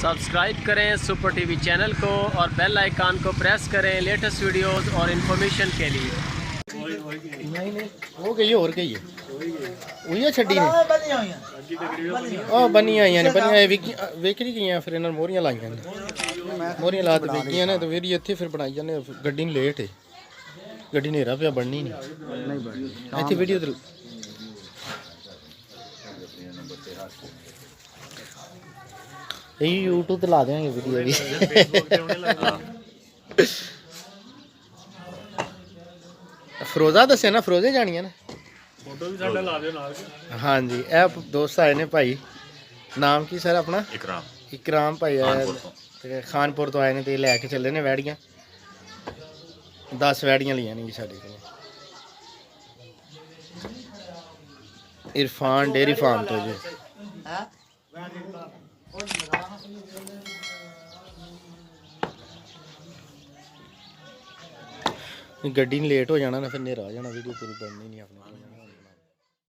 Subscribe करें super TV channel को और बेल आइकन को प्रेस करें लेटेस्ट वीडियोस और इन्फॉर्मेशन के लिए। नहीं वो गई और गई है वही छड़ी ने ओ बनी आई ने बनी वेखरी गई फिर इन्होंने मोहरियां लाइया ने मोहरियां ला के वेखियां ने तो वीडियो इत्थे फिर बनाई जाने गड्डी नहीं लेट है गड्डी नेरा पिया बननी नहीं इत्थे वीडियो यही यूट्यूब ਤੇ ਲਾ ਦੇਵਾਂਗੇ ਵੀਡੀਓ ਵੀ ਫਰੋਜ਼ਾ ਦੱਸਿਆ ਨਾ ਫਰੋਜ਼ੇ ਜਾਣੀਆਂ ਨੇ ਫੋਟੋ ਵੀ ਸਾਡਾ ਲਾ ਦਿਓ ਨਾਲ ਹਾਂਜੀ ਇਹ ਦੋਸਤ ਆਏ ਨੇ ਭਾਈ ਨਾਮ ਕੀ ਸਰ ਆਪਣਾ ਇਕਰਾਮ ਭਾਈ ਆਇਆ ਤੇ ਖਾਨਪੁਰ ਤੋਂ ਆਏ ਨੇ ਤੇ ਲੈ ਕੇ ਚੱਲੇ ਨੇ ਵੈੜੀਆਂ 10 ਵੈੜੀਆਂ ਲਈਆਂ ਨੇ ਸਾਡੇ ਕੋਲ इरफान डेयरी फार्म तो जी गड्डी लेट हो जाना ना फिर नेरा आ जाना वीडियो पूरी बननी नहीं अपने